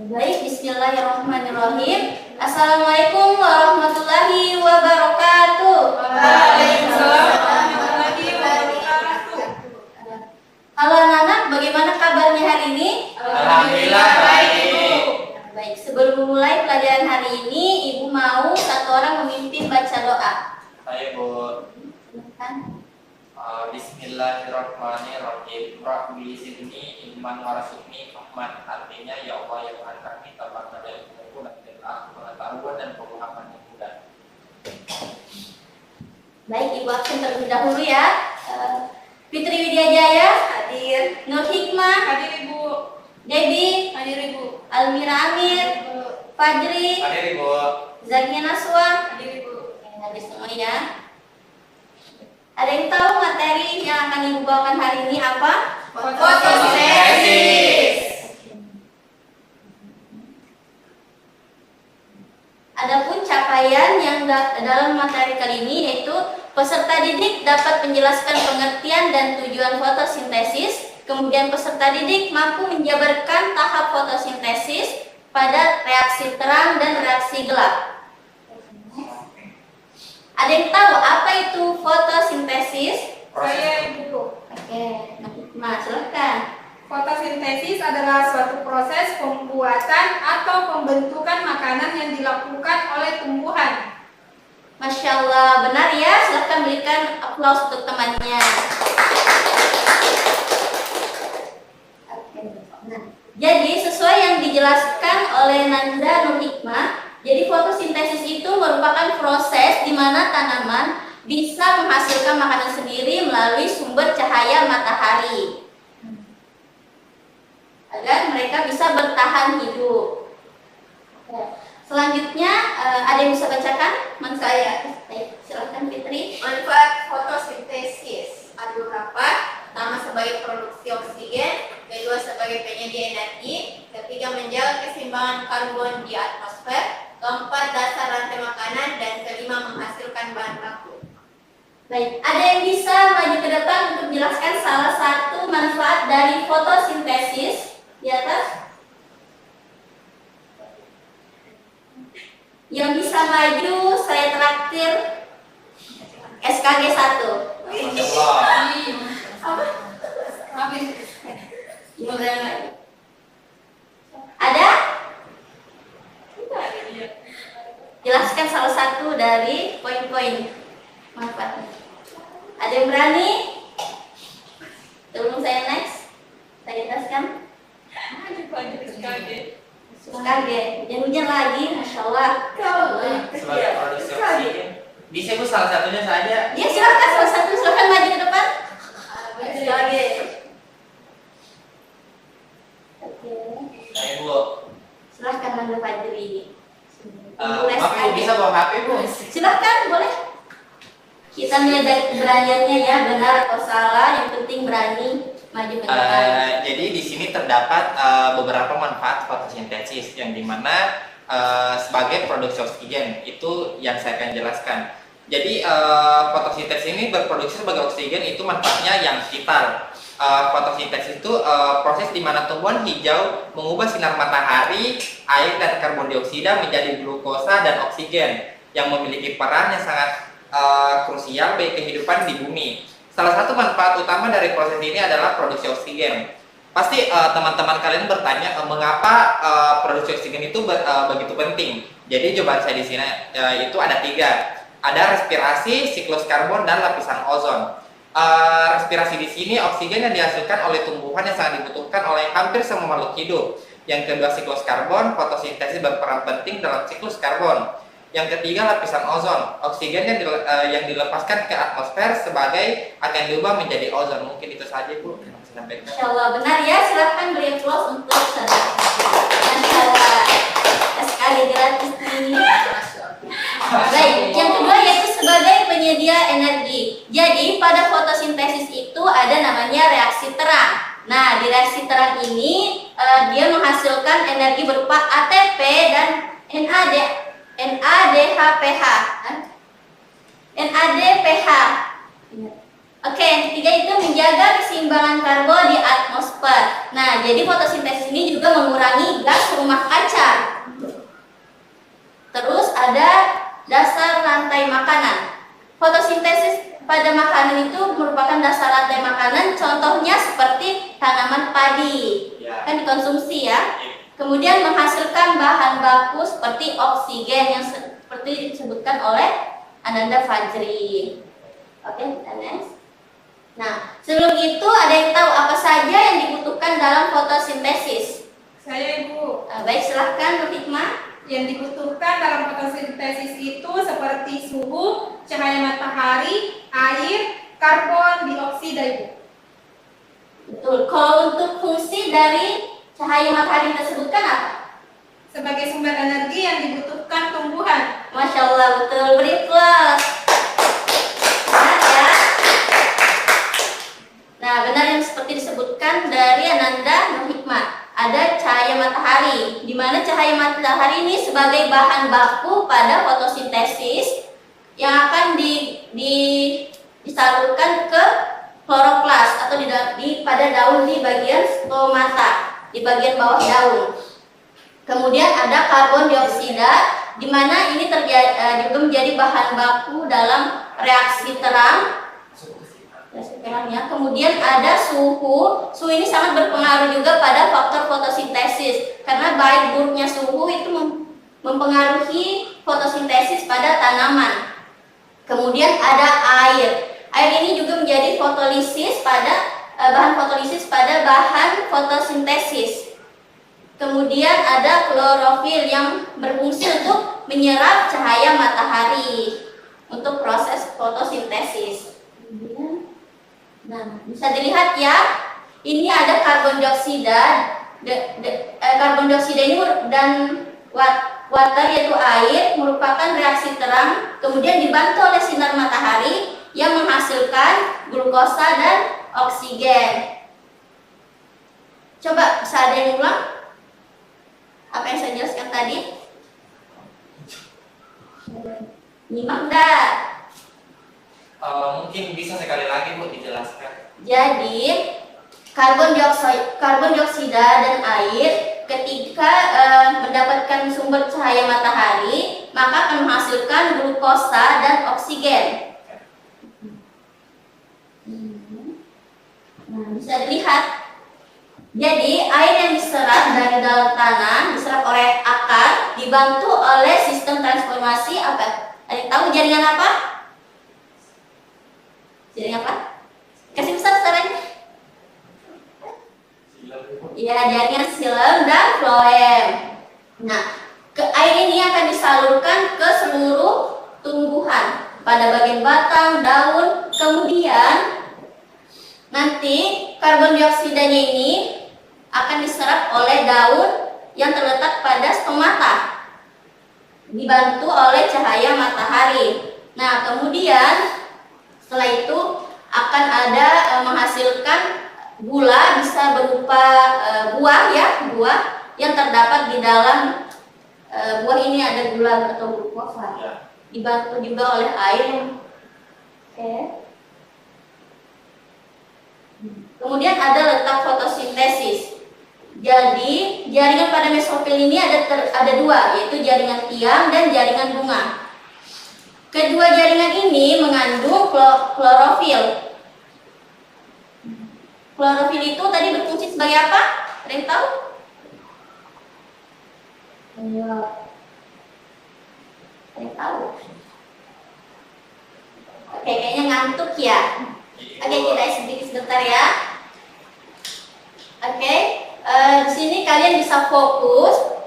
Baik, bismillahirrahmanirrahim. Assalamualaikum warahmatullahi wabarakatuh. Waalaikumsalam warahmatullahi wabarakatuh. Halo anak-anak, bagaimana kabarnya hari ini? Alhamdulillah baik, Ibu. Baik, sebelum memulai pelajaran hari ini, Ibu mau satu orang memimpin baca doa. Baik, Bu. Silakan. Bismillahirrahmanirrahim. Rabbi zidni ilman warzuqni fahman. Artinya, ya Allah ya Tuhan kami, tambahkan dari ilmu dan pengetahuan dan pemahaman yang mudah. Baik, Ibu absen terlebih dahulu ya. Fitri Widya Jaya hadir. Nur Hikmah Hadir, Ibu. Debbie Hadir, Ibu. Almira Amir Fajri Hadir, Ibu. Zakia Naswa. Hadir, Ibu. Hadir semua ya. Ada yang tahu materi yang akan Ibu bawakan hari ini apa? Fotosintesis. Adapun capaian yang dalam materi kali ini yaitu peserta didik dapat menjelaskan pengertian dan tujuan fotosintesis, kemudian peserta didik mampu menjabarkan tahap fotosintesis pada reaksi terang dan reaksi gelap. Ada yang tahu apa itu fotosintesis? Saya, Ibu. Oke, nah silakan. Fotosintesis adalah suatu proses pembuatan atau pembentukan makanan yang dilakukan oleh tumbuhan. Masya Allah, benar ya. Silahkan berikan aplaus untuk temannya. Jadi sesuai yang dijelaskan oleh Nanda Nur Hikmah, jadi fotosintesis itu merupakan proses di mana tanaman bisa menghasilkan makanan sendiri melalui sumber cahaya matahari agar mereka bisa bertahan hidup. Selanjutnya ada yang bisa bacakan? Saya. Silakan Fitri. Manfaat fotosintesis ada beberapa. Pertama sebagai produksi oksigen, kedua sebagai penyedia energi, ketiga menjaga keseimbangan karbon di atmosfer, keempat dasar rantai makanan, dan kelima menghasilkan bahan baku. Baik, ada yang bisa maju ke depan untuk menjelaskan salah satu manfaat dari fotosintesis di atas? Yang bisa maju saya traktir SKG 1. Masya Allah. Ada? Jelaskan salah satu dari poin-poin manfaatnya. Ada yang berani? Sebelum saya next, saya jelaskan. SKG, hujan lagi, Masya Allah. Sebagai produksi oksigen. Bisa, Bu, salah satunya saja. Ya silakan salah satu, silakan maju ke depan. SKG. Oke. Baik, Bu. Silahkan Nanda Fajri. Maaf, Bu, bisa bawa HP, Bu? Silahkan, boleh. Kita melihat dari keberaniannya ya, benar atau salah, yang penting berani maju ke depan. Jadi di sini terdapat beberapa manfaat fotosintesis yang dimana sebagai produksi oksigen itu yang saya akan jelaskan. Jadi fotosintesis ini berproduksi sebagai oksigen itu manfaatnya yang vital. Fotosintesis itu proses di mana tumbuhan hijau mengubah sinar matahari, air dan karbon dioksida menjadi glukosa dan oksigen yang memiliki peran yang sangat krusial bagi kehidupan di bumi. Salah satu manfaat utama dari proses ini adalah produksi oksigen. Pasti teman-teman kalian bertanya mengapa produksi oksigen itu begitu penting. Jadi jawaban saya di sini itu ada 3. Ada respirasi, siklus karbon, dan lapisan ozon. Respirasi di sini oksigen yang dihasilkan oleh tumbuhan yang sangat dibutuhkan oleh hampir semua makhluk hidup. Yang kedua siklus karbon, fotosintesis berperan penting dalam siklus karbon. Yang ketiga lapisan ozon, oksigen yang dilepaskan ke atmosfer sebagai akan diubah menjadi ozon. Mungkin itu saja, Bu. Insya Allah benar ya, silahkan beri aplaus untuk saudara. Masya Allah, sekali gratis nih. Baik, yang kedua yaitu sebagai penyedia energi. Jadi pada fotosintesis itu ada namanya reaksi terang. Nah, di reaksi terang ini dia menghasilkan energi berupa ATP dan NADHPH. NADPH. Oke, yang ketiga itu menjaga keseimbangan karbon di atmosfer. Nah, jadi fotosintesis ini juga mengurangi gas rumah kaca. Terus ada dasar rantai makanan. Fotosintesis pada makanan itu merupakan dasar rantai makanan. Contohnya seperti tanaman padi, kan dikonsumsi ya. Kemudian menghasilkan bahan baku seperti oksigen yang seperti disebutkan oleh Ananda Fajri. Oke, kita next. Nah, sebelum itu ada yang tahu apa saja yang dibutuhkan dalam fotosintesis? Saya Ibu. Baik, silahkan Bu Hikmah. Yang dibutuhkan dalam fotosintesis itu seperti suhu, cahaya matahari, air, karbon dioksida Ibu. Betul. Kalau untuk fungsi dari cahaya matahari tersebutkan apa? Sebagai sumber energi yang dibutuhkan tumbuhan. Masya Allah, betul. Beri plus. Benar ya? Nah, benar yang seperti disebutkan dari Ananda Nur Hikmah. Ada cahaya matahari, di mana cahaya matahari ini sebagai bahan baku pada fotosintesis yang akan disalurkan ke kloroplas atau pada daun di bagian stomata, di bagian bawah daun. Kemudian ada karbon dioksida, di mana ini juga menjadi bahan baku dalam reaksi terang. Kemudian ada suhu. Suhu ini sangat berpengaruh juga pada faktor fotosintesis, karena baik buruknya suhu itu mempengaruhi fotosintesis pada tanaman. Kemudian ada air. Air ini juga menjadi bahan fotolisis pada bahan fotosintesis. Kemudian ada klorofil yang berfungsi untuk menyerap cahaya matahari untuk proses fotosintesis. Nah, bisa dilihat ya, ini ada karbon dioksida. Karbon dioksida ini dan water yaitu air merupakan reaksi terang, kemudian dibantu oleh sinar matahari yang menghasilkan glukosa dan oksigen. Coba bisa ada yang ulang apa yang saya jelaskan tadi? Nyimak enggak? Mungkin bisa sekali lagi Bu dijelaskan. Jadi karbon dioksida dan air ketika mendapatkan sumber cahaya matahari maka akan menghasilkan glukosa dan oksigen. Nah, bisa dilihat. Jadi air yang diserap dari dalam tanah, diserap oleh akar, dibantu oleh sistem transformasi apa? Ada yang tahu jaringan apa? Jaringan apa? Kasih besar sarannya. Ya, jaringan xilem dan floem. Nah, air ini akan disalurkan ke seluruh tumbuhan pada bagian batang, daun, kemudian nanti karbon dioksidanya ini akan diserap oleh daun yang terletak pada stomata, dibantu oleh cahaya matahari. Nah, kemudian setelah itu akan ada menghasilkan gula, bisa berupa buah ya, buah yang terdapat di dalam buah ini ada gula atau glukosa. Dibantu juga oleh air. Oke. Kemudian ada letak fotosintesis. Jadi jaringan pada mesofil ini ada dua, yaitu jaringan tiang dan jaringan bunga. Kedua jaringan ini mengandung klorofil. Klorofil itu tadi berfungsi sebagai apa? Ada yang tahu? Ayo. Ada yang tahu? Oke, kayaknya ngantuk ya. Oke, kita sedikit sebentar ya. Oke, di sini kalian bisa fokus,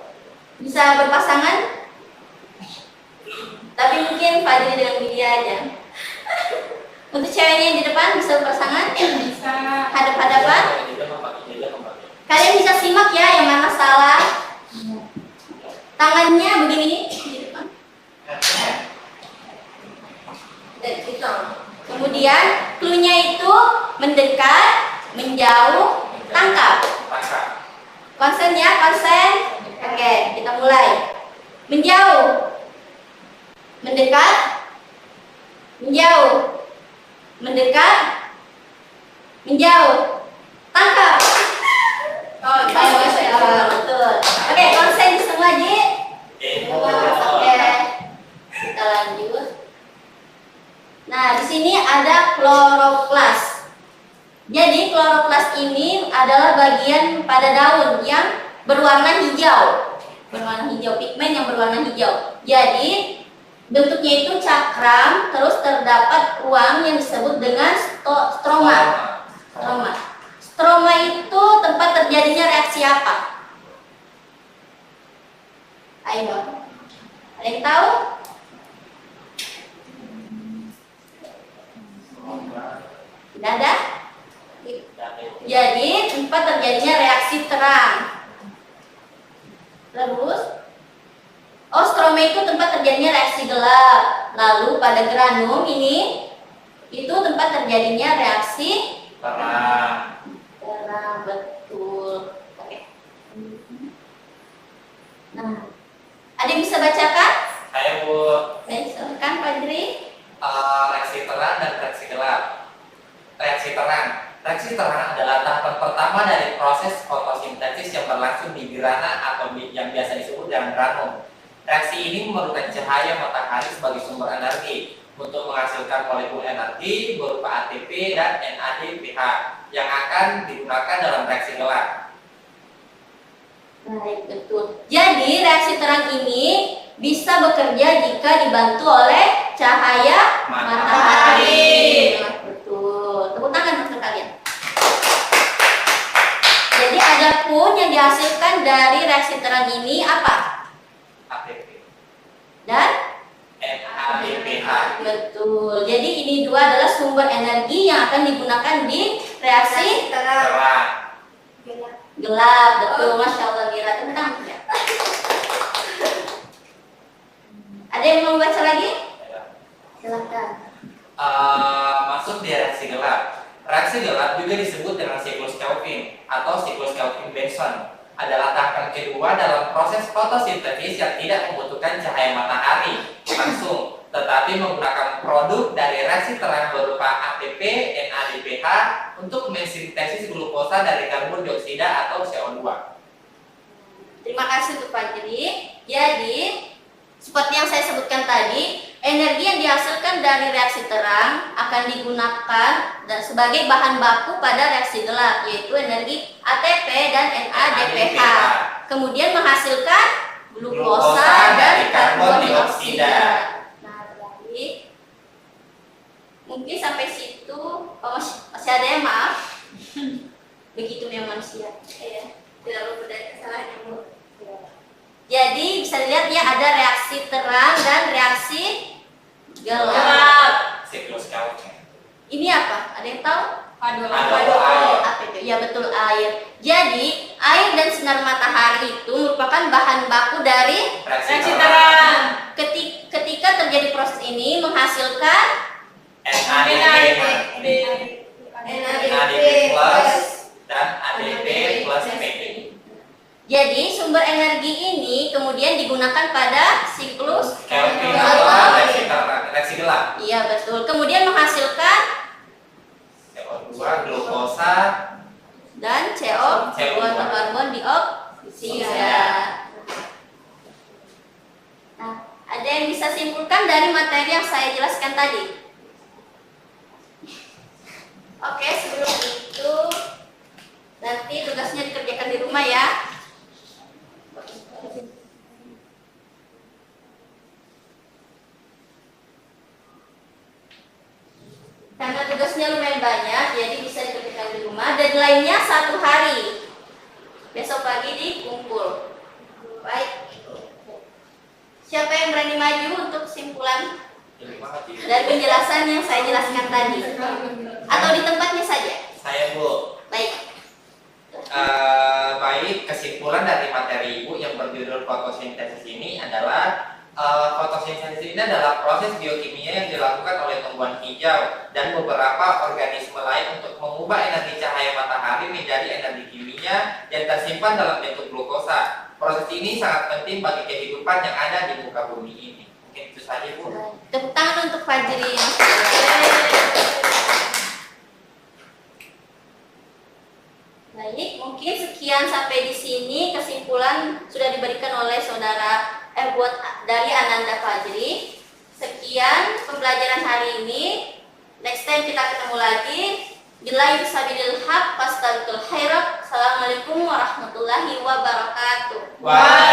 bisa berpasangan. Tapi mungkin Fadli dengan Widya aja. Untuk ceweknya yang di depan bisa berpasangan? Bisa. Hadap-hadapan? Kalian bisa simak ya yang mana salah. Tangannya begini di depan. Dan gitu. Kemudian clue-nya itu mendekat, menjauh, tangkap. Konsen ya, konsen. Oke, kita mulai. Menjauh, mendekat, menjauh, mendekat, menjauh, tangkap. Oh, betul. Oke, konsen. ada kloroplas. Jadi kloroplas ini adalah bagian pada daun yang berwarna hijau. Berwarna hijau, pigmen yang berwarna hijau. Jadi bentuknya itu cakram, terus terdapat ruang yang disebut dengan stroma. Stroma. Stroma itu tempat terjadinya reaksi apa? Ayo, ada yang tahu? Tidak ada? Jadi tempat terjadinya reaksi terang. Terus, stroma itu tempat terjadinya reaksi gelap. Lalu pada granum ini itu tempat terjadinya reaksi Terang. terang, betul. Oke. Nah, ada yang bisa bacakan? Saya Bu, Baik, silakan Pak Jri. reaksi terang dan reaksi gelap. Reaksi terang. Reaksi terang adalah tahapan pertama dari proses fotosintesis yang berlangsung di birana atau yang biasa disebut dengan granum. Reaksi ini memerlukan cahaya matahari sebagai sumber energi untuk menghasilkan molekul energi berupa ATP dan NADPH yang akan digunakan dalam reaksi gelap. Baik, betul. Jadi reaksi terang ini bisa bekerja jika dibantu oleh cahaya matahari. Nah, betul. Tepuk tangan untuk kalian. Jadi adapun yang dihasilkan dari reaksi terang ini apa? ATP Dan NADPH. betul. Jadi ini dua adalah sumber energi yang akan digunakan di reaksi terang. Terang. gelap. Betul, Masya Allah, Mira. Tentang ya. Ada yang mau baca lagi? Silakan. Masuk di reaksi gelap. Reaksi gelap juga disebut dengan siklus Kelvin atau siklus Kelvin-Benson. Adalah tahapan kedua dalam proses fotosintesis yang tidak membutuhkan cahaya matahari langsung, tetapi menggunakan produk dari reaksi terang berupa ATP, NADPH untuk mensintesis glukosa dari karbon dioksida atau CO2. Terima kasih untuk Pak Jri. Jadi, seperti yang saya sebutkan tadi, energi yang dihasilkan dari reaksi terang akan digunakan sebagai bahan baku pada reaksi gelap, yaitu energi ATP dan NADPH. Kemudian menghasilkan glukosa dan karbon dioksida. Nah, baik. Mungkin sampai situ masih ada yang maaf. Begitu memang manusia. Tidak luput dari kesalahan Ibu. Jadi bisa dilihat ya, ada reaksi terang dan reaksi gelap. Siklus Kelvin. Ini apa? Ada yang tahu? Aduh, Air. Apa itu? Ya betul, air. Jadi air dan sinar matahari itu merupakan bahan baku dari reaksi terang. ketika terjadi proses ini menghasilkan NADPH. NADP plus dan ADP plus PP. Jadi sumber energi ini kemudian digunakan pada siklus Kelvin gelap. atau reaksi terang, reaksi gelap. Iya betul. Kemudian menghasilkan CO2, glukosa, dan CO2 atau karbon dioksida. Nah, ada yang bisa simpulkan dari materi yang saya jelaskan tadi? Oke, sebelum itu nanti tugasnya dikerjakan di rumah ya. Karena tugasnya lumayan banyak, jadi bisa dikerjakan di rumah. Deadline-nya 1 hari. Besok pagi dikumpul. Baik. Siapa yang berani maju untuk kesimpulan dari penjelasan yang saya jelaskan tadi? Atau di tempatnya saja? Saya Bu. Baik. Baik, kesimpulan dari materi Ibu yang berjudul fotosintesis ini adalah fotosintesis ini adalah proses biokimia yang dilakukan oleh tumbuhan hijau dan beberapa organisme lain untuk mengubah energi cahaya matahari menjadi energi kimia yang tersimpan dalam bentuk glukosa. Proses ini sangat penting bagi kehidupan yang ada di muka bumi ini. Mungkin itu saja Bu. Tepuk tangan untuk Fajri. Baik, mungkin sekian sampai di sini kesimpulan sudah diberikan oleh saudara dari Ananda Fajri. Sekian pembelajaran hari ini. Next time kita ketemu lagi. Billahi fisabilil haq, fastabiqul khairat. Assalamualaikum warahmatullahi wabarakatuh. Waalaikumsalam.